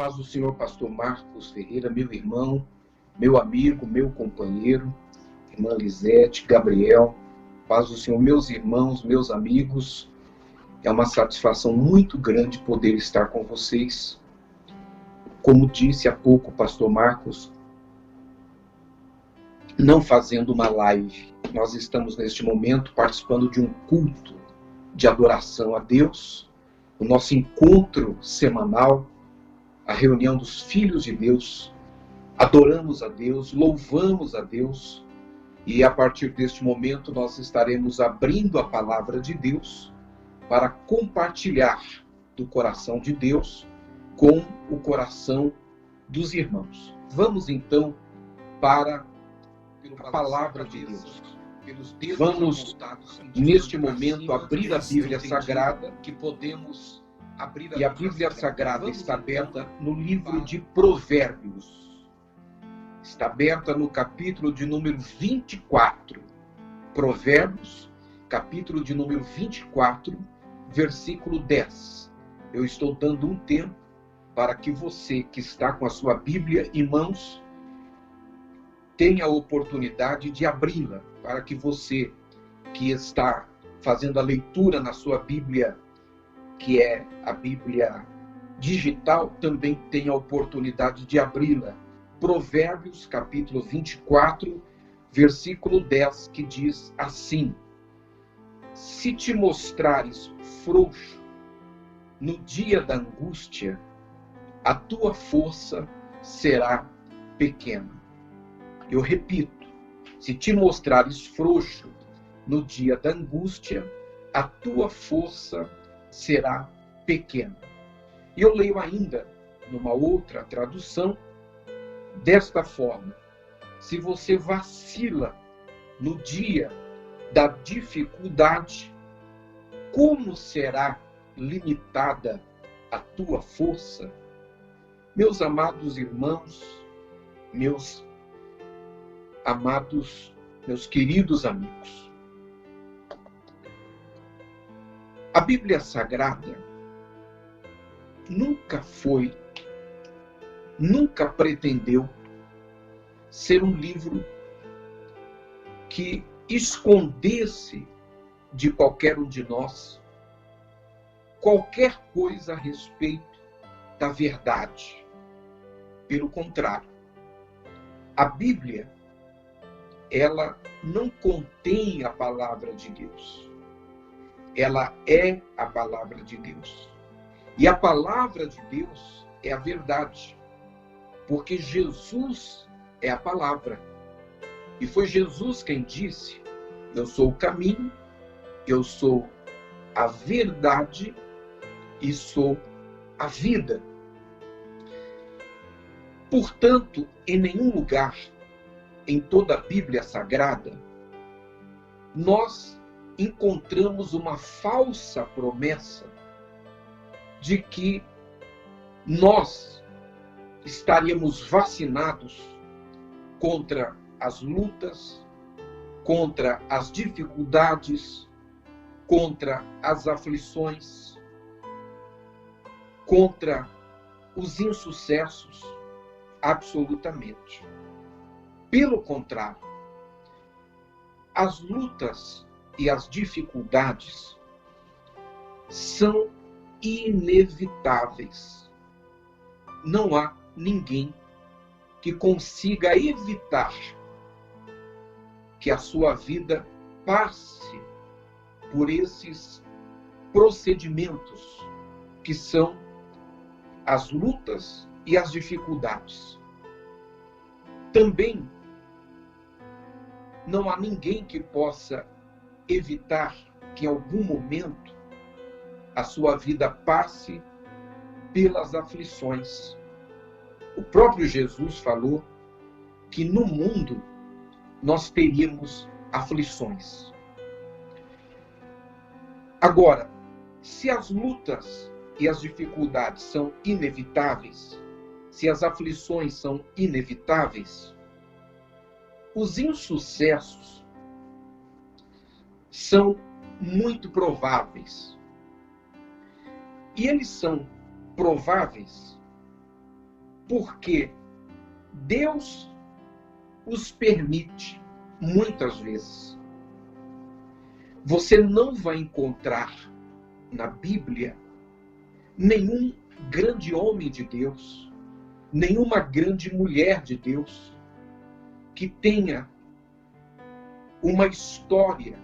paz do Senhor, pastor Marcos Ferreira, meu irmão, meu amigo, meu companheiro, irmã Lisete, Gabriel, paz do Senhor, meus irmãos, meus amigos. É uma satisfação muito grande poder estar com vocês. Como disse há pouco o pastor Marcos, não fazendo uma live, nós estamos neste momento participando de um culto de adoração a Deus, o nosso encontro semanal, a reunião dos filhos de Deus. Adoramos a Deus, louvamos a Deus, e a partir deste momento nós estaremos abrindo a palavra de Deus para compartilhar do coração de Deus com o coração dos irmãos. Vamos então para a palavra de Deus. Vamos neste momento abrir a Bíblia Sagrada, que podemos abrir e a Bíblia Sagrada está aberta no livro de Provérbios. Está aberta no capítulo de número 24. Provérbios, capítulo de número 24, versículo 10. Eu estou dando um tempo para que você que está com a sua Bíblia em mãos tenha a oportunidade de abri-la, para que você que está fazendo a leitura na sua Bíblia, que é a Bíblia digital, também tenha a oportunidade de abri-la. Provérbios, capítulo 24, versículo 10, que diz assim: se te mostrares frouxo no dia da angústia, a tua força será pequena. Eu repito, se te mostrares frouxo no dia da angústia, a tua força será pequena. E eu leio ainda, numa outra tradução, desta forma: se você vacila no dia da dificuldade, como será limitada a tua força? Meus amados irmãos, meus amados, meus queridos amigos, a Bíblia Sagrada nunca pretendeu ser um livro que escondesse de qualquer um de nós qualquer coisa a respeito da verdade. Pelo contrário, a Bíblia, ela não contém a palavra de Deus. Ela é a palavra de Deus. E a palavra de Deus é a verdade. Porque Jesus é a palavra. E foi Jesus quem disse: eu sou o caminho, eu sou a verdade e sou a vida. Portanto, em nenhum lugar, em toda a Bíblia Sagrada, nós encontramos uma falsa promessa de que nós estaríamos vacinados contra as lutas, contra as dificuldades, contra as aflições, contra os insucessos. Absolutamente. Pelo contrário, as lutas e as dificuldades são inevitáveis. Não há ninguém que consiga evitar que a sua vida passe por esses procedimentos que são as lutas e as dificuldades. Também não há ninguém que possa evitar que em algum momento a sua vida passe pelas aflições. O próprio Jesus falou que no mundo nós teríamos aflições. Agora, se as lutas e as dificuldades são inevitáveis, se as aflições são inevitáveis, os insucessos são muito prováveis. E eles são prováveis Porque Deus os permite muitas vezes. Você não vai encontrar na Bíblia nenhum grande homem de Deus, nenhuma grande mulher de Deus que tenha uma história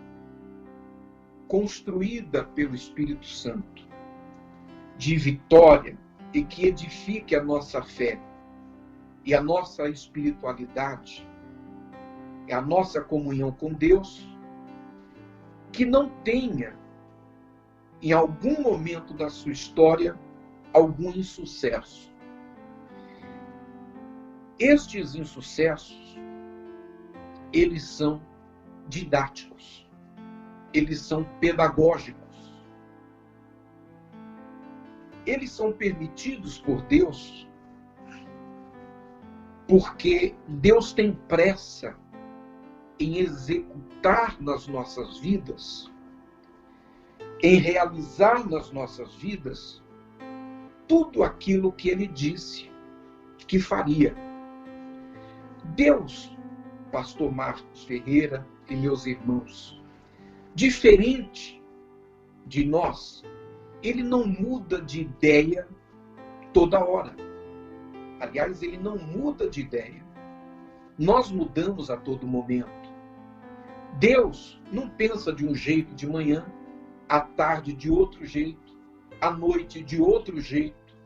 construída pelo Espírito Santo de vitória e que edifique a nossa fé e a nossa espiritualidade, a nossa comunhão com Deus, que não tenha, em algum momento da sua história, algum insucesso. Estes insucessos, eles são didáticos, eles são pedagógicos. Eles são permitidos por Deus porque Deus tem pressa em executar nas nossas vidas, em realizar nas nossas vidas, tudo aquilo que Ele disse que faria. Deus, pastor Marcos Ferreira e meus irmãos, diferente de nós, Ele não muda de ideia toda hora. Aliás, Ele não muda de ideia. Nós mudamos a todo momento. Deus não pensa de um jeito de manhã, à tarde de outro jeito, à noite de outro jeito,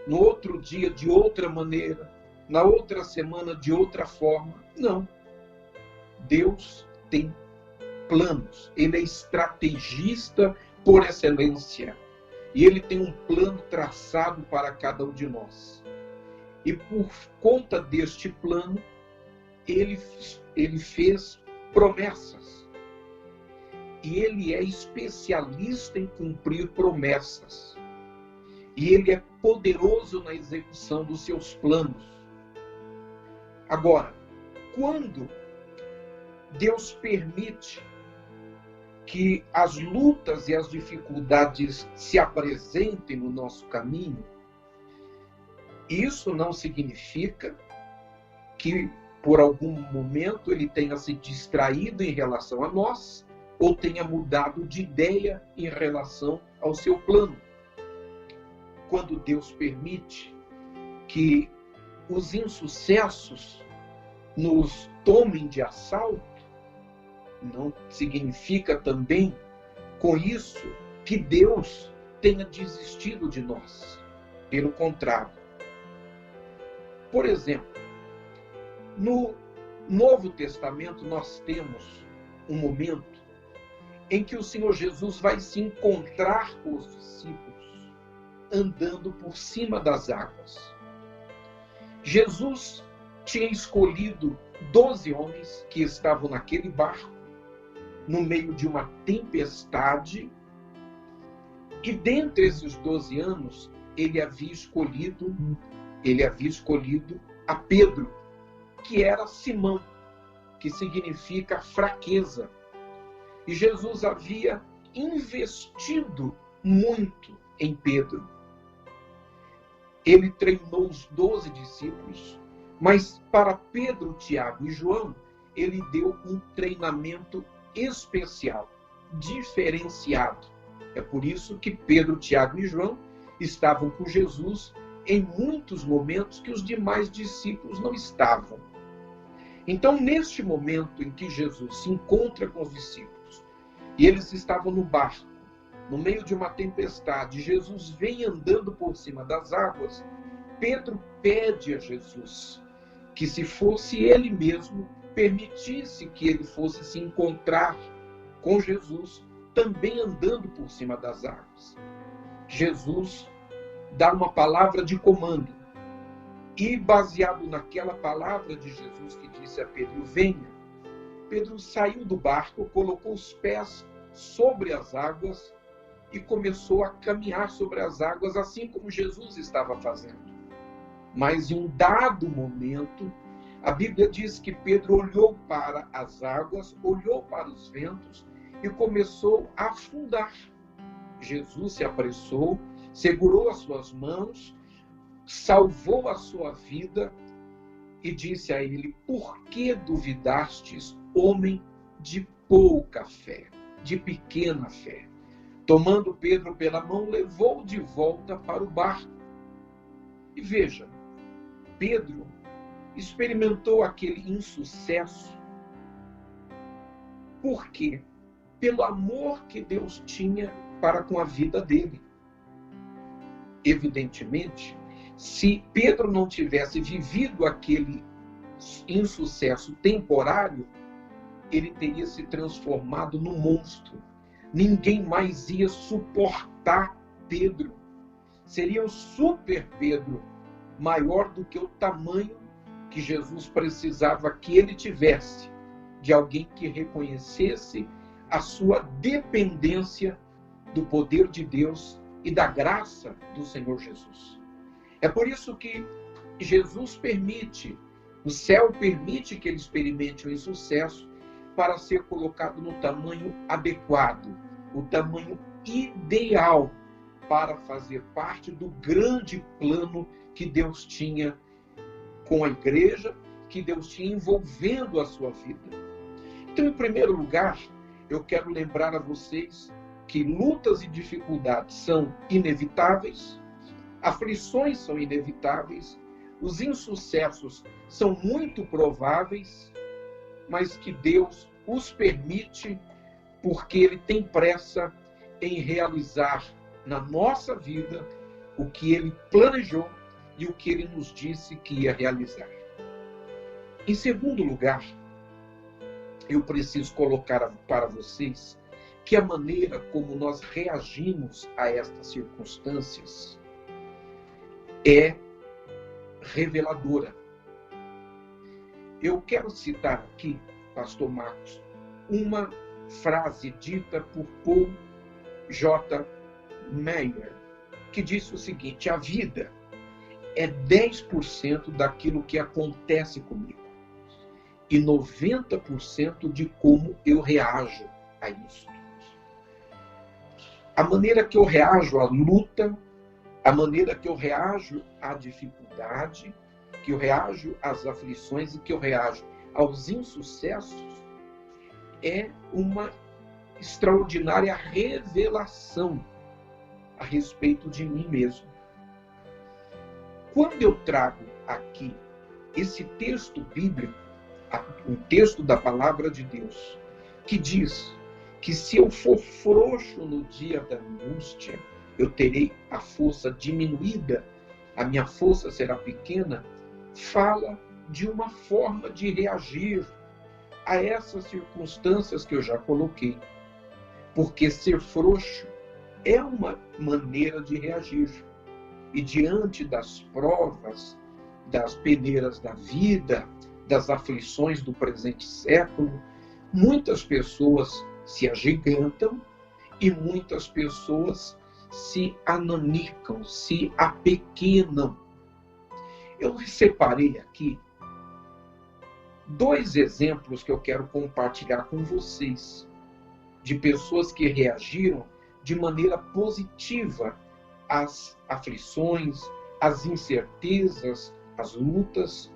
no outro dia de outra maneira, na outra semana de outra forma. Não. Deus tem planos. Ele é estrategista por excelência. E Ele tem um plano traçado para cada um de nós. E por conta deste plano, Ele fez promessas. E Ele é especialista em cumprir promessas. E Ele é poderoso na execução dos seus planos. Agora, quando Deus permite que as lutas e as dificuldades se apresentem no nosso caminho, isso não significa que por algum momento Ele tenha se distraído em relação a nós ou tenha mudado de ideia em relação ao seu plano. Quando Deus permite que os insucessos nos tomem de assalto, não significa também, com isso, que Deus tenha desistido de nós. Pelo contrário. Por exemplo, no Novo Testamento nós temos um momento em que o Senhor Jesus vai se encontrar com os discípulos andando por cima das águas. Jesus tinha escolhido 12 homens que estavam naquele barco, no meio de uma tempestade, e dentre esses 12 anos, ele havia escolhido a Pedro, que era Simão, que significa fraqueza. E Jesus havia investido muito em Pedro. Ele treinou os 12 discípulos, mas para Pedro, Tiago e João, ele deu um treinamento especial, diferenciado. É por isso que Pedro, Tiago e João estavam com Jesus em muitos momentos que os demais discípulos não estavam. Então, neste momento em que Jesus se encontra com os discípulos, e eles estavam no barco, no meio de uma tempestade, Jesus vem andando por cima das águas, Pedro pede a Jesus que, se fosse ele mesmo, permitisse que ele fosse se encontrar com Jesus, também andando por cima das águas. Jesus dá uma palavra de comando. E baseado naquela palavra de Jesus que disse a Pedro, venha, Pedro saiu do barco, colocou os pés sobre as águas e começou a caminhar sobre as águas, assim como Jesus estava fazendo. Mas em um dado momento, a Bíblia diz que Pedro olhou para as águas, olhou para os ventos e começou a afundar. Jesus se apressou, segurou as suas mãos, salvou a sua vida e disse a ele: por que duvidastes, homem de pouca fé, de pequena fé? Tomando Pedro pela mão, levou-o de volta para o barco. E veja, Pedro experimentou aquele insucesso. Por quê? Pelo amor que Deus tinha para com a vida dele. Evidentemente, se Pedro não tivesse vivido aquele insucesso temporário, ele teria se transformado num monstro. Ninguém mais ia suportar Pedro. Seria o super Pedro, maior do que o tamanho que Jesus precisava que ele tivesse, de alguém que reconhecesse a sua dependência do poder de Deus e da graça do Senhor Jesus. É por isso que Jesus permite, o céu permite que ele experimente o insucesso para ser colocado no tamanho adequado, o tamanho ideal para fazer parte do grande plano que Deus tinha com a igreja, que Deus tinha envolvendo a sua vida. Então, em primeiro lugar, eu quero lembrar a vocês que lutas e dificuldades são inevitáveis, aflições são inevitáveis, os insucessos são muito prováveis, mas que Deus os permite porque Ele tem pressa em realizar na nossa vida o que Ele planejou e o que Ele nos disse que ia realizar. Em segundo lugar, eu preciso colocar para vocês que a maneira como nós reagimos a estas circunstâncias é reveladora. Eu quero citar aqui, pastor Marcos, uma frase dita por Paul J. Meyer, que disse o seguinte: a vida é 10% daquilo que acontece comigo e 90% de como eu reajo a isso. A maneira que eu reajo à luta, a maneira que eu reajo à dificuldade, que eu reajo às aflições e que eu reajo aos insucessos é uma extraordinária revelação a respeito de mim mesmo. Quando eu trago aqui esse texto bíblico, um texto da palavra de Deus, que diz que se eu for frouxo no dia da angústia, eu terei a força diminuída, a minha força será pequena, fala de uma forma de reagir a essas circunstâncias que eu já coloquei. Porque ser frouxo é uma maneira de reagir. E diante das provas, das peneiras da vida, das aflições do presente século, muitas pessoas se agigantam e muitas pessoas se ananicam, se apequenam. Eu separei aqui 2 exemplos que eu quero compartilhar com vocês, de pessoas que reagiram de maneira positiva às aflições, às incertezas, às lutas.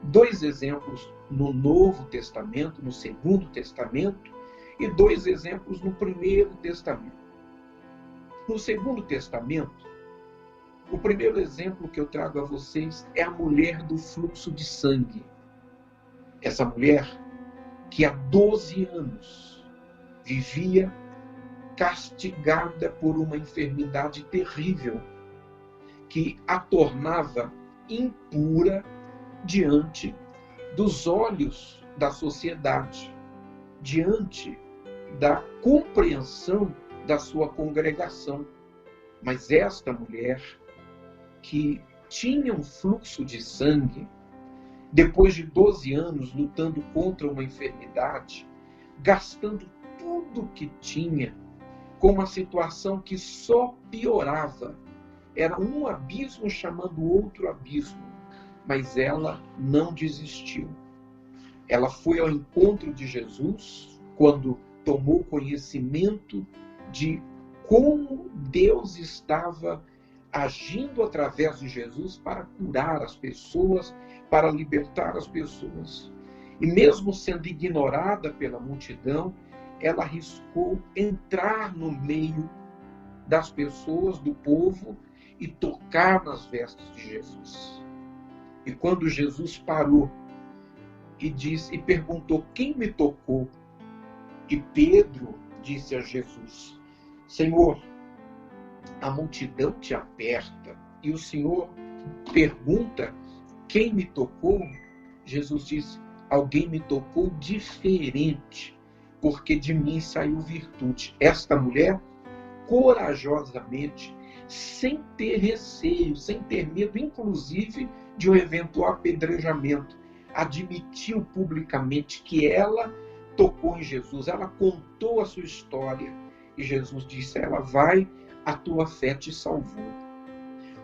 2 exemplos no Novo Testamento, no Segundo Testamento, e 2 exemplos no Primeiro Testamento. No Segundo Testamento, o primeiro exemplo que eu trago a vocês é a mulher do fluxo de sangue. Essa mulher que há 12 anos vivia castigada por uma enfermidade terrível que a tornava impura diante dos olhos da sociedade, diante da compreensão da sua congregação. Mas esta mulher, que tinha um fluxo de sangue, depois de 12 anos lutando contra uma enfermidade, gastando tudo que tinha, com uma situação que só piorava, era um abismo chamando outro abismo, mas ela não desistiu. Ela foi ao encontro de Jesus quando tomou conhecimento de como Deus estava agindo através de Jesus para curar as pessoas, para libertar as pessoas. E mesmo sendo ignorada pela multidão, ela arriscou entrar no meio das pessoas, do povo, e tocar nas vestes de Jesus. E quando Jesus parou e perguntou: quem me tocou? E Pedro disse a Jesus: Senhor, a multidão te aperta e o Senhor pergunta: quem me tocou? Jesus disse: alguém me tocou diferente, porque de mim saiu virtude. Esta mulher, corajosamente, sem ter receio, sem ter medo, inclusive de um eventual apedrejamento, admitiu publicamente que ela tocou em Jesus. Ela contou a sua história e Jesus disse a ela: vai, a tua fé te salvou.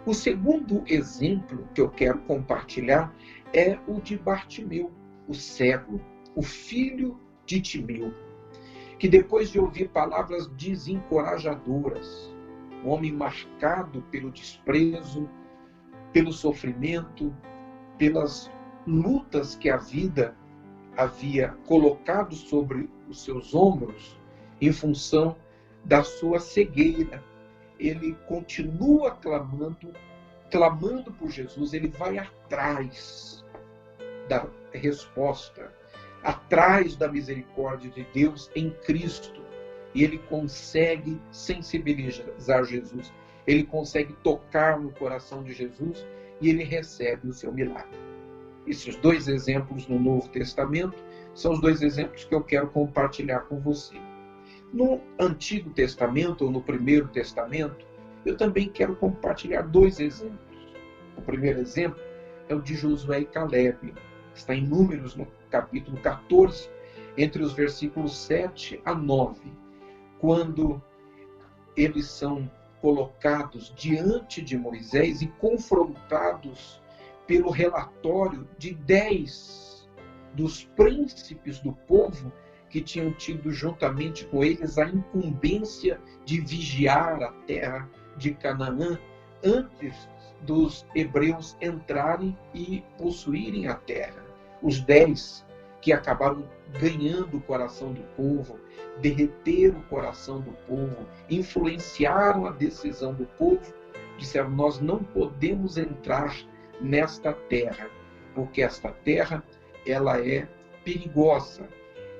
O segundo exemplo que eu quero compartilhar é o de Bartimeu, o cego, o filho de Timeu, que depois de ouvir palavras desencorajadoras, um homem marcado pelo desprezo, pelo sofrimento, pelas lutas que a vida havia colocado sobre os seus ombros, em função da sua cegueira, ele continua clamando por Jesus. Ele vai atrás da resposta, atrás da misericórdia de Deus em Cristo. E ele consegue sensibilizar Jesus. Ele consegue tocar no coração de Jesus e ele recebe o seu milagre. Esses dois exemplos no Novo Testamento são os dois exemplos que eu quero compartilhar com você. No Antigo Testamento, ou no Primeiro Testamento, eu também quero compartilhar dois exemplos. O primeiro exemplo é o de Josué e Calebe. Está em Números, no capítulo 14, entre os versículos 7 a 9, quando eles são colocados diante de Moisés e confrontados pelo relatório de 10 dos príncipes do povo que tinham tido juntamente com eles a incumbência de vigiar a terra de Canaã antes dos hebreus entrarem e possuírem a terra. Os 10 que acabaram ganhando o coração do povo, derreteram o coração do povo, influenciaram a decisão do povo, disseram: nós não podemos entrar nesta terra, porque esta terra ela é perigosa,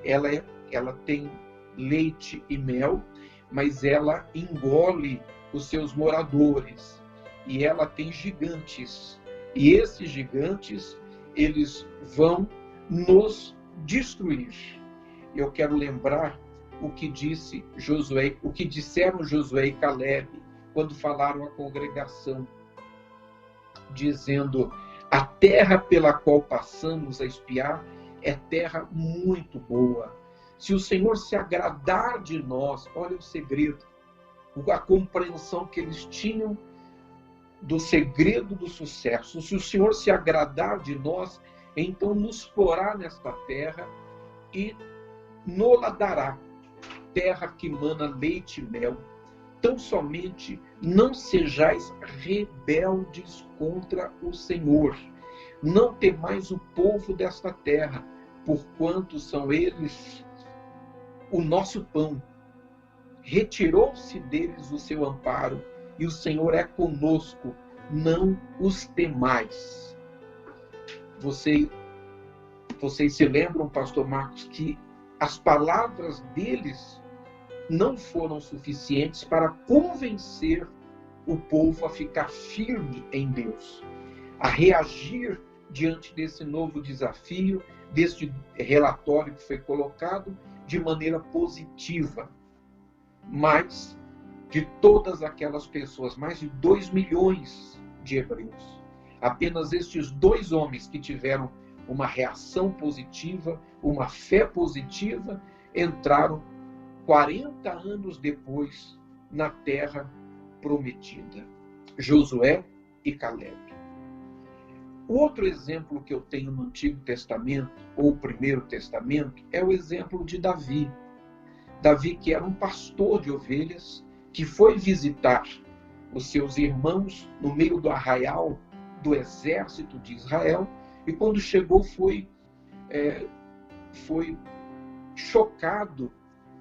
ela tem leite e mel, mas ela engole os seus moradores, e ela tem gigantes, e esses gigantes eles vão nos destruir. Eu quero lembrar o que disseram Josué e Calebe quando falaram à congregação, dizendo: a terra pela qual passamos a espiar é terra muito boa. Se o Senhor se agradar de nós, olha o segredo, a compreensão que eles tinham do segredo do sucesso. Se o Senhor se agradar de nós, então nos porá nesta terra e nola dará, terra que mana leite e mel. Tão somente não sejais rebeldes contra o Senhor. Não temais o povo desta terra, porquanto são eles o nosso pão. Retirou-se deles o seu amparo, e o Senhor é conosco, não os temais. Vocês se lembram, pastor Marcos, que as palavras deles não foram suficientes para convencer o povo a ficar firme em Deus, a reagir diante desse novo desafio, deste relatório que foi colocado de maneira positiva. Mas, de todas aquelas pessoas, mais de 2 milhões de hebreus, apenas estes 2 homens que tiveram uma reação positiva, uma fé positiva, entraram 40 anos depois na terra prometida. Josué e Calebe. O outro exemplo que eu tenho no Antigo Testamento, ou Primeiro Testamento, é o exemplo de Davi. Davi, que era um pastor de ovelhas, que foi visitar os seus irmãos no meio do arraial do exército de Israel, e quando chegou foi chocado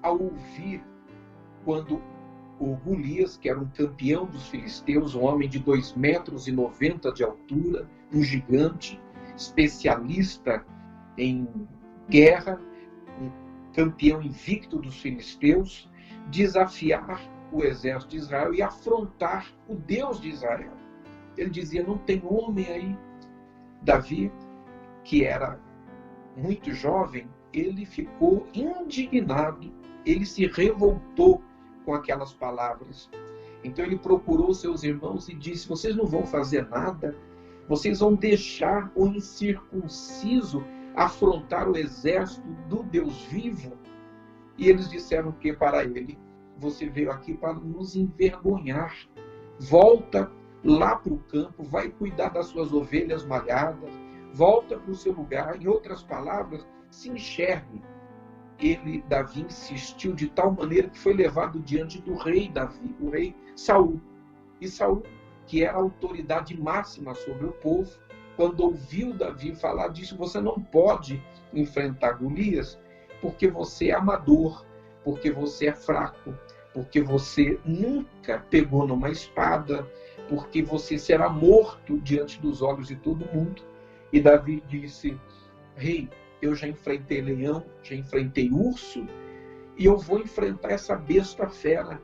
ao ouvir quando o Golias, que era um campeão dos filisteus, um homem de 2,90 metros de altura, um gigante, especialista em guerra, um campeão invicto dos filisteus, desafiar o exército de Israel e afrontar o Deus de Israel. Ele dizia: não tem homem aí. Davi, que era muito jovem, ele ficou indignado, ele se revoltou com aquelas palavras. Então ele procurou seus irmãos e disse: vocês não vão fazer nada? Vocês vão deixar o incircunciso afrontar o exército do Deus vivo? E eles disseram que para ele: você veio aqui para nos envergonhar. Volta lá para o campo, vai cuidar das suas ovelhas malhadas, volta para o seu lugar. Em outras palavras, se enxergue. Davi insistiu de tal maneira que foi levado diante do rei Davi, o rei Saul. E Saul, que era a autoridade máxima sobre o povo, quando ouviu Davi falar disso: você não pode enfrentar Golias, porque você é amador, porque você é fraco, porque você nunca pegou numa espada, porque você será morto diante dos olhos de todo mundo. E Davi disse: rei, eu já enfrentei leão, já enfrentei urso, e eu vou enfrentar essa besta fera,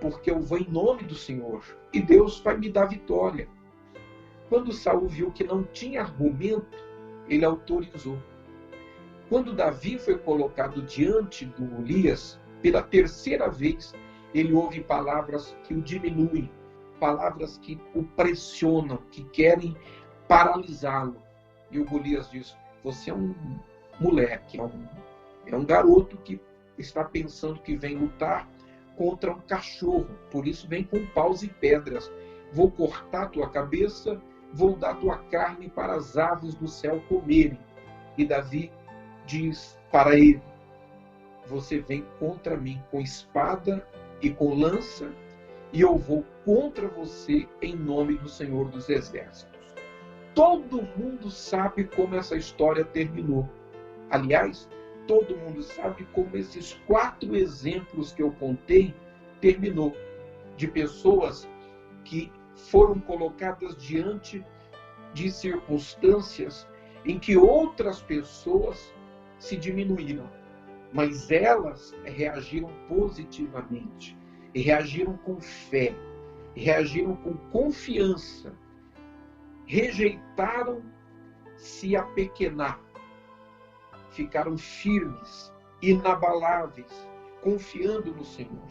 porque eu vou em nome do Senhor, e Deus vai me dar vitória. Quando Saul viu que não tinha argumento, ele autorizou. Quando Davi foi colocado diante do Golias, pela terceira vez, ele ouve palavras que o diminuem, palavras que o pressionam, que querem paralisá-lo. E o Golias diz: você é um moleque, é um garoto que está pensando que vem lutar contra um cachorro, por isso vem com paus e pedras. Vou cortar tua cabeça, vou dar tua carne para as aves do céu comerem. E Davi diz para ele: você vem contra mim com espada e com lança, e eu vou contra você em nome do Senhor dos Exércitos. Todo mundo sabe como essa história terminou. Aliás, todo mundo sabe como esses 4 exemplos que eu contei terminou. De pessoas que foram colocadas diante de circunstâncias em que outras pessoas se diminuíram, mas elas reagiram positivamente, reagiram com fé, reagiram com confiança, rejeitaram se apequenar, ficaram firmes, inabaláveis, confiando no Senhor.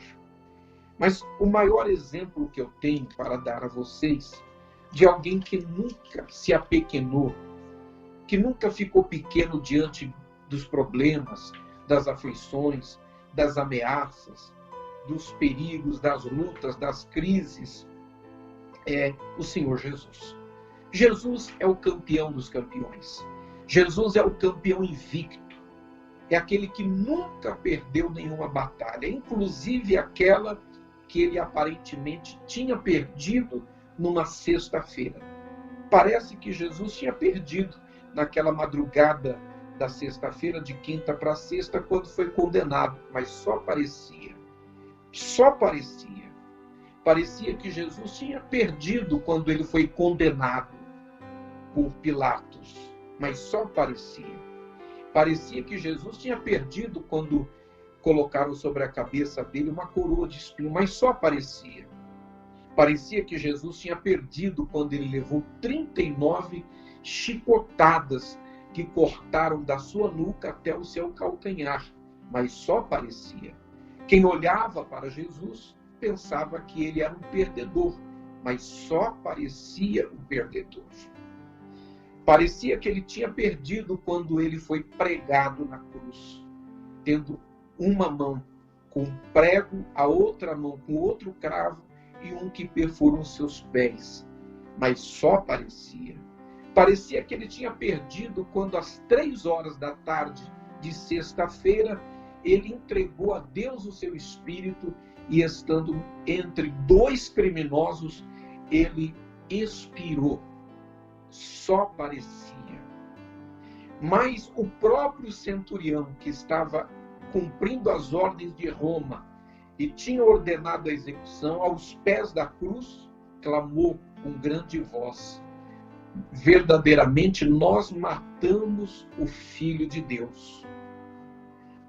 Mas o maior exemplo que eu tenho para dar a vocês, de alguém que nunca se apequenou, que nunca ficou pequeno diante dos problemas, das aflições, das ameaças, dos perigos, das lutas, das crises, é o Senhor Jesus. Jesus é o campeão dos campeões. Jesus é o campeão invicto. É aquele que nunca perdeu nenhuma batalha, inclusive aquela que ele aparentemente tinha perdido numa sexta-feira. Parece que Jesus tinha perdido naquela madrugada da sexta-feira, de quinta para sexta, quando foi condenado, mas só parecia. Só parecia. Parecia que Jesus tinha perdido quando ele foi condenado por Pilatos, mas só parecia. Parecia que Jesus tinha perdido quando colocaram sobre a cabeça dele uma coroa de espinho, mas só parecia. Parecia que Jesus tinha perdido quando ele levou 39 chicotadas que cortaram da sua nuca até o seu calcanhar, mas só parecia. Quem olhava para Jesus pensava que ele era um perdedor, mas só parecia um perdedor. Parecia que ele tinha perdido quando ele foi pregado na cruz, tendo uma mão com um prego, a outra mão com outro cravo e um que perfurou os seus pés, mas só parecia. Parecia que ele tinha perdido quando às 3 horas da tarde de sexta-feira ele entregou a Deus o seu espírito e estando entre dois criminosos, ele expirou. Só parecia. Mas o próprio centurião, que estava cumprindo as ordens de Roma e tinha ordenado a execução, aos pés da cruz, clamou com grande voz: verdadeiramente nós matamos o Filho de Deus.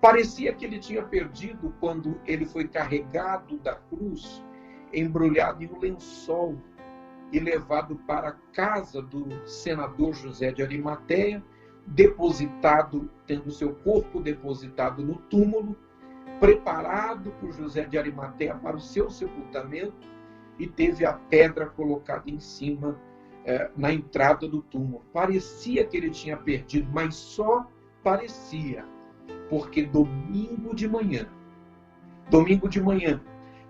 Parecia que ele tinha perdido quando ele foi carregado da cruz, embrulhado em um lençol e levado para a casa do senador José de Arimateia, depositado, tendo seu corpo depositado no túmulo, preparado por José de Arimateia para o seu sepultamento, e teve a pedra colocada em cima, na entrada do túmulo. Parecia que ele tinha perdido, mas só parecia, porque domingo de manhã,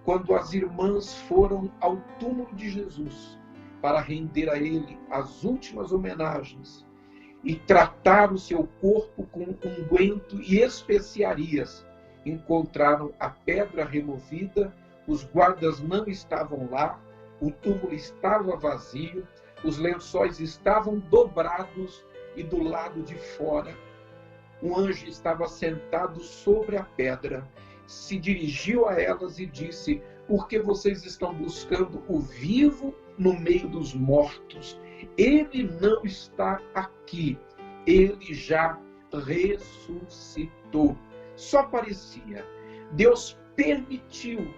quando as irmãs foram ao túmulo de Jesus para render a ele as últimas homenagens e tratar o seu corpo com unguento e especiarias, encontraram a pedra removida, os guardas não estavam lá, o túmulo estava vazio, os lençóis estavam dobrados e do lado de fora um anjo estava sentado sobre a pedra, se dirigiu a elas e disse: por que vocês estão buscando o vivo no meio dos mortos? Ele não está aqui, ele já ressuscitou. Só parecia. Deus permitiu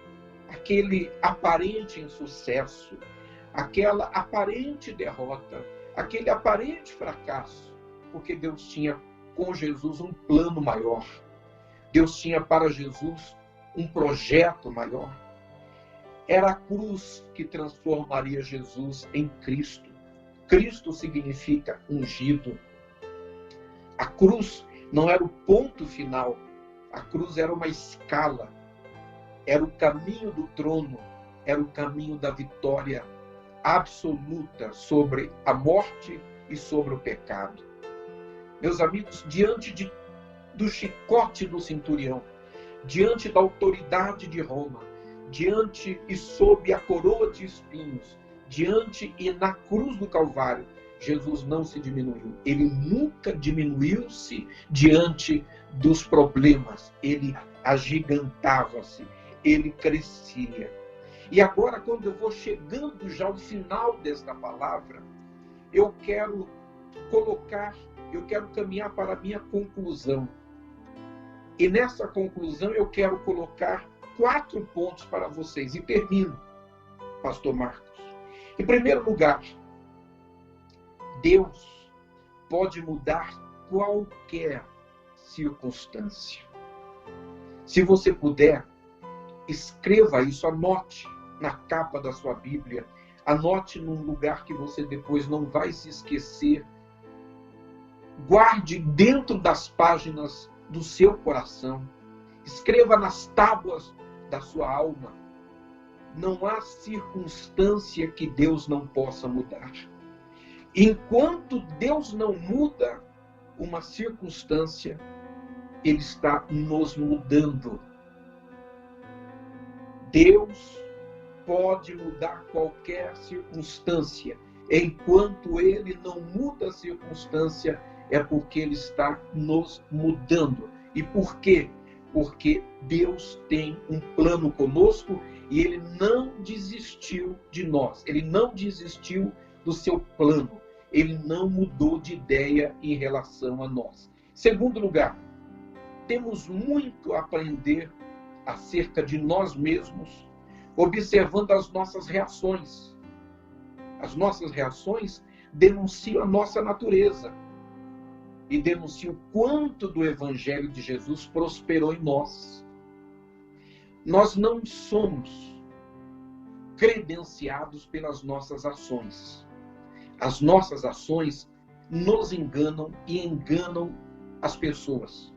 aquele aparente insucesso, aquela aparente derrota, aquele aparente fracasso, porque Deus tinha com Jesus um plano maior. Deus tinha para Jesus um projeto maior. Era a cruz que transformaria Jesus em Cristo. Cristo significa ungido. A cruz não era o ponto final. A cruz era uma escala. Era o caminho do trono. Era o caminho da vitória absoluta sobre a morte e sobre o pecado. Meus amigos, diante do chicote do centurião, diante da autoridade de Roma, diante e sob a coroa de espinhos, diante e na cruz do Calvário, Jesus não se diminuiu. Ele nunca diminuiu-se diante dos problemas. Ele agigantava-se, ele crescia. E agora, quando eu vou chegando já ao final desta palavra, eu quero caminhar para a minha conclusão. E nessa conclusão eu quero colocar 4 pontos para vocês. E termino, pastor Marcos. Em primeiro lugar, Deus pode mudar qualquer circunstância. Se você puder, escreva isso, anote na capa da sua Bíblia, anote num lugar que você depois não vai se esquecer. Guarde dentro das páginas do seu coração. Escreva nas tábuas da sua alma. Não há circunstância que Deus não possa mudar. Enquanto Deus não muda uma circunstância, Ele está nos mudando. Deus pode mudar qualquer circunstância. Enquanto Ele não muda a circunstância, é porque Ele está nos mudando. E por quê? Porque Deus tem um plano conosco e Ele não desistiu de nós. Ele não desistiu do seu plano. Ele não mudou de ideia em relação a nós. Segundo lugar, temos muito a aprender acerca de nós mesmos, observando as nossas reações. As nossas reações denunciam a nossa natureza e denunciam o quanto do Evangelho de Jesus prosperou em nós. Nós não somos credenciados pelas nossas ações. As nossas ações nos enganam e enganam as pessoas.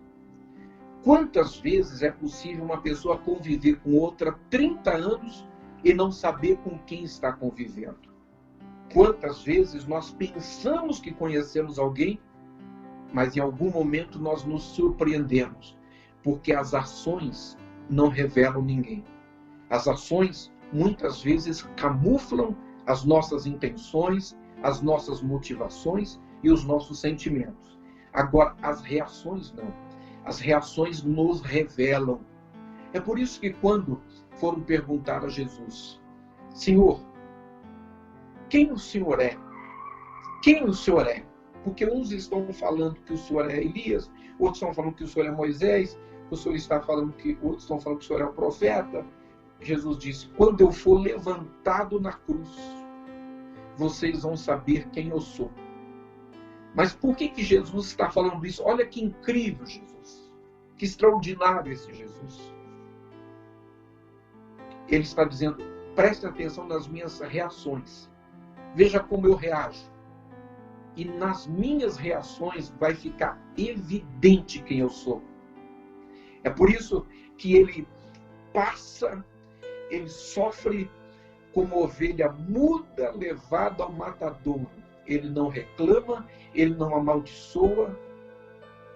Quantas vezes é possível uma pessoa conviver com outra 30 anos e não saber com quem está convivendo? Quantas vezes nós pensamos que conhecemos alguém, mas em algum momento nós nos surpreendemos, porque as ações não revelam ninguém. As ações muitas vezes camuflam as nossas intenções, as nossas motivações e os nossos sentimentos. Agora, as reações não. As reações nos revelam. É por isso que quando foram perguntar a Jesus: Senhor, quem o Senhor é? Quem o Senhor é? Porque uns estão falando que o Senhor é Elias, outros estão falando que o Senhor é Moisés, o Senhor está falando que outros estão falando que o Senhor é o profeta. Jesus disse: quando eu for levantado na cruz, vocês vão saber quem eu sou. Mas por que Jesus está falando isso? Olha que incrível Jesus. Que extraordinário esse Jesus. Ele está dizendo: preste atenção nas minhas reações. Veja como eu reajo. E nas minhas reações vai ficar evidente quem eu sou. É por isso que ele passa, ele sofre como ovelha muda levada ao matadouro. Ele não reclama, ele não amaldiçoa.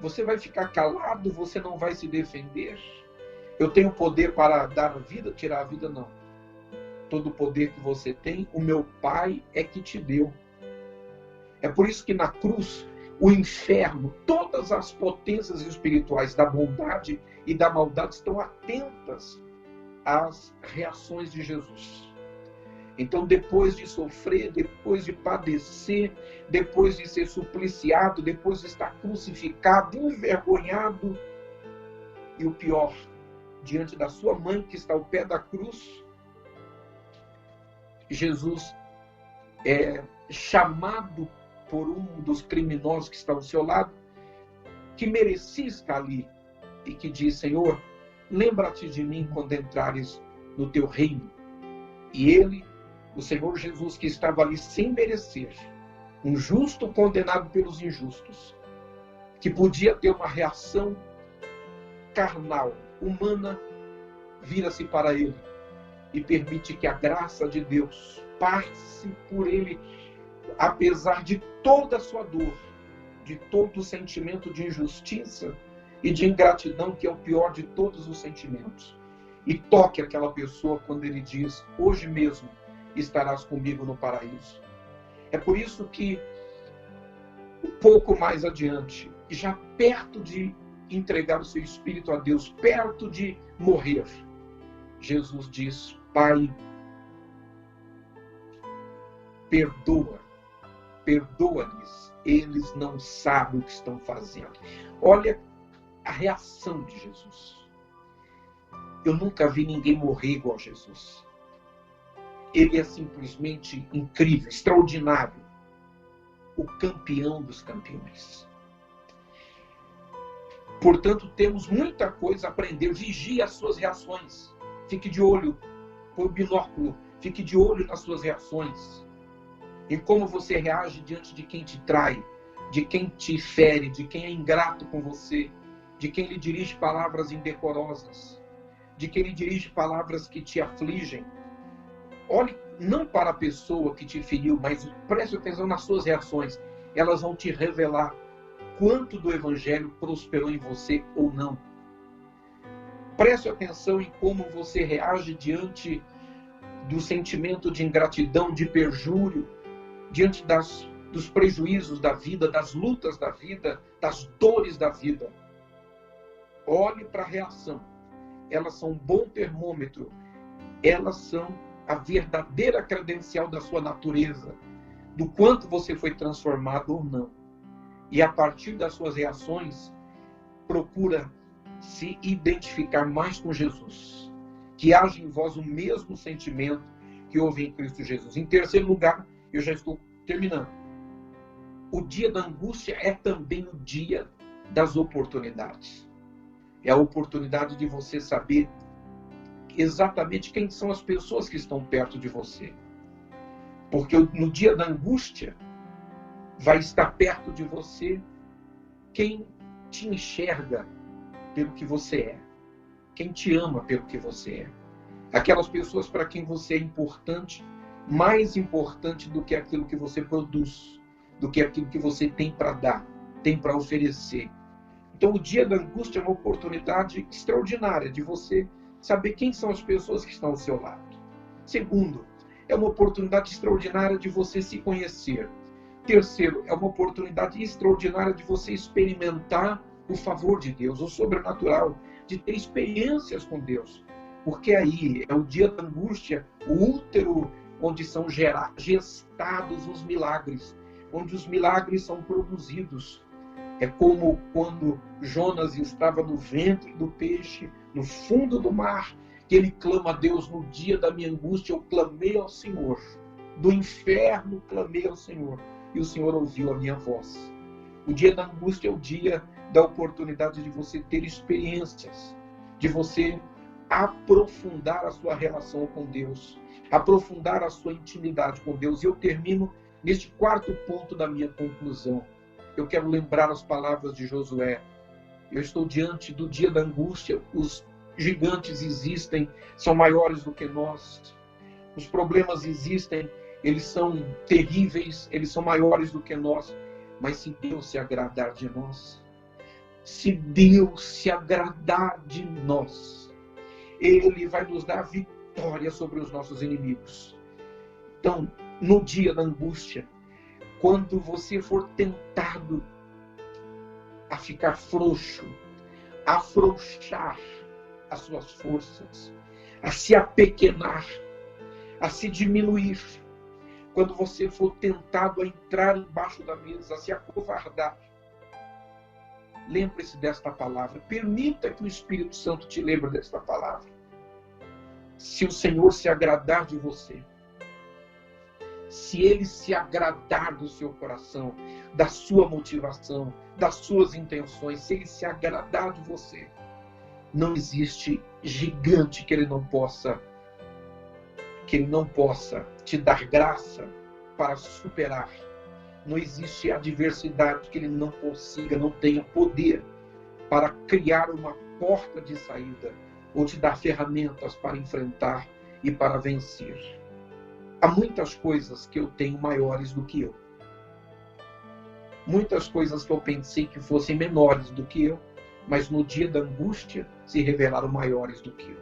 Você vai ficar calado, você não vai se defender. Eu tenho poder para dar a vida, tirar a vida, não. Todo o poder que você tem, o meu Pai é que te deu. É por isso que na cruz, o inferno, todas as potências espirituais da bondade e da maldade estão atentas às reações de Jesus. Então, depois de sofrer, depois de padecer, depois de ser supliciado, depois de estar crucificado, envergonhado, e o pior, diante da sua mãe que está ao pé da cruz, Jesus é chamado por um dos criminosos que está ao seu lado, que merecia estar ali, e que diz: Senhor, lembra-te de mim quando entrares no teu reino. E ele, o Senhor Jesus, que estava ali sem merecer, um justo condenado pelos injustos, que podia ter uma reação carnal, humana, vira-se para ele e permite que a graça de Deus passe por ele, apesar de toda a sua dor, de todo o sentimento de injustiça e de ingratidão, que é o pior de todos os sentimentos. E toque aquela pessoa quando ele diz: hoje mesmo estarás comigo no paraíso. É por isso que, um pouco mais adiante, já perto de entregar o seu espírito a Deus, perto de morrer, Jesus diz: Pai, perdoa-lhes, eles não sabem o que estão fazendo. Olha a reação de Jesus. Eu nunca vi ninguém morrer igual a Jesus. Ele é simplesmente incrível, extraordinário. O campeão dos campeões. Portanto, temos muita coisa a aprender. Vigie as suas reações. Fique de olho, põe o binóculo. Fique de olho nas suas reações. Em como você reage diante de quem te trai, de quem te fere, de quem é ingrato com você, de quem lhe dirige palavras indecorosas, de quem lhe dirige palavras que te afligem. Olhe não para a pessoa que te feriu, mas preste atenção nas suas reações. Elas vão te revelar quanto do Evangelho prosperou em você ou não. Preste atenção em como você reage diante do sentimento de ingratidão, de perjúrio, diante dos prejuízos da vida, das lutas da vida, das dores da vida. Olhe para a reação. Elas são um bom termômetro. Elas são a verdadeira credencial da sua natureza, do quanto você foi transformado ou não. E a partir das suas reações, procura se identificar mais com Jesus, que age em vós o mesmo sentimento que houve em Cristo Jesus. Em terceiro lugar, eu já estou terminando. O dia da angústia é também o dia das oportunidades. É a oportunidade de você saber exatamente quem são as pessoas que estão perto de você. Porque no dia da angústia, vai estar perto de você quem te enxerga pelo que você é. Quem te ama pelo que você é. Aquelas pessoas para quem você é importante, mais importante do que aquilo que você produz, do que aquilo que você tem para dar, tem para oferecer. Então, o dia da angústia é uma oportunidade extraordinária de você saber quem são as pessoas que estão ao seu lado. Segundo, é uma oportunidade extraordinária de você se conhecer. Terceiro, é uma oportunidade extraordinária de você experimentar o favor de Deus, o sobrenatural, de ter experiências com Deus. Porque aí é o dia da angústia, o útero onde são gestados os milagres, onde os milagres são produzidos. É como quando Jonas estava no ventre do peixe, no fundo do mar, que ele clama a Deus: no dia da minha angústia eu clamei ao Senhor. Do inferno clamei ao Senhor, e o Senhor ouviu a minha voz. O dia da angústia é o dia da oportunidade de você ter experiências, de você aprofundar a sua relação com Deus, aprofundar a sua intimidade com Deus. E eu termino neste quarto ponto da minha conclusão. Eu quero lembrar as palavras de Josué. Eu estou diante do dia da angústia. Os gigantes existem, são maiores do que nós. Os problemas existem, eles são terríveis, eles são maiores do que nós. Mas se Deus se agradar de nós, se Deus se agradar de nós, Ele vai nos dar vitória sobre os nossos inimigos. Então, no dia da angústia, quando você for tentado a ficar frouxo, a afrouxar as suas forças, a se apequenar, a se diminuir, quando você for tentado a entrar embaixo da mesa, a se acovardar, lembre-se desta palavra. Permita que o Espírito Santo te lembre desta palavra. Se o Senhor se agradar de você, se Ele se agradar do seu coração, da sua motivação, das suas intenções, se Ele se agradar de você, não existe gigante que Ele não possa te dar graça para superar. Não existe adversidade que Ele não consiga, não tenha poder para criar uma porta de saída ou te dar ferramentas para enfrentar e para vencer. Há muitas coisas que eu tenho maiores do que eu. Muitas coisas que eu pensei que fossem menores do que eu, mas no dia da angústia se revelaram maiores do que eu.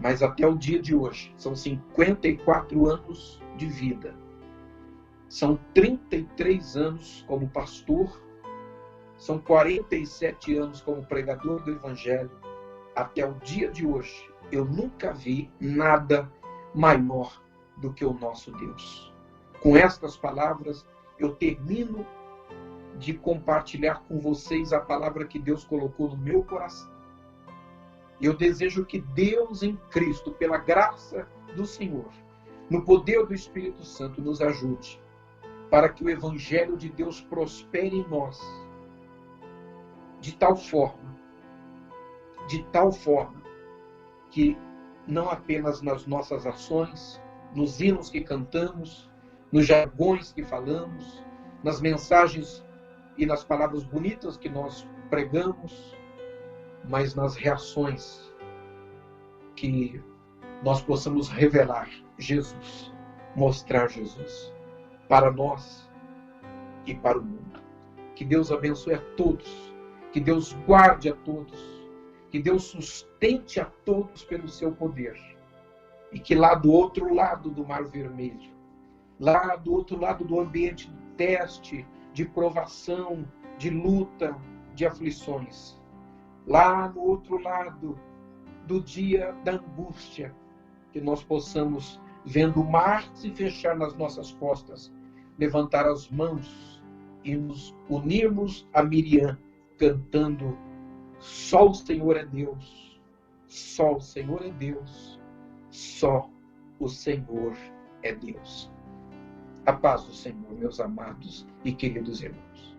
Mas até o dia de hoje, são 54 anos de vida. São 33 anos como pastor, são 47 anos como pregador do Evangelho. Até o dia de hoje, eu nunca vi nada maior do que o nosso Deus. Com estas palavras, eu termino de compartilhar com vocês a palavra que Deus colocou no meu coração. Eu desejo que Deus em Cristo, pela graça do Senhor, no poder do Espírito Santo, nos ajude para que o Evangelho de Deus prospere em nós de tal forma que não apenas nas nossas ações, nos hinos que cantamos, nos jargões que falamos, nas mensagens e nas palavras bonitas que nós pregamos, mas nas reações que nós possamos revelar Jesus, mostrar Jesus para nós e para o mundo. Que Deus abençoe a todos, que Deus guarde a todos, que Deus sustente a todos pelo seu poder. E que lá do outro lado do Mar Vermelho, lá do outro lado do ambiente de teste, de provação, de luta, de aflições, lá no outro lado do dia da angústia, que nós possamos, vendo o mar se fechar nas nossas costas, levantar as mãos e nos unirmos a Miriam, cantando: só o Senhor é Deus, só o Senhor é Deus, só o Senhor é Deus. A paz do Senhor, meus amados e queridos irmãos.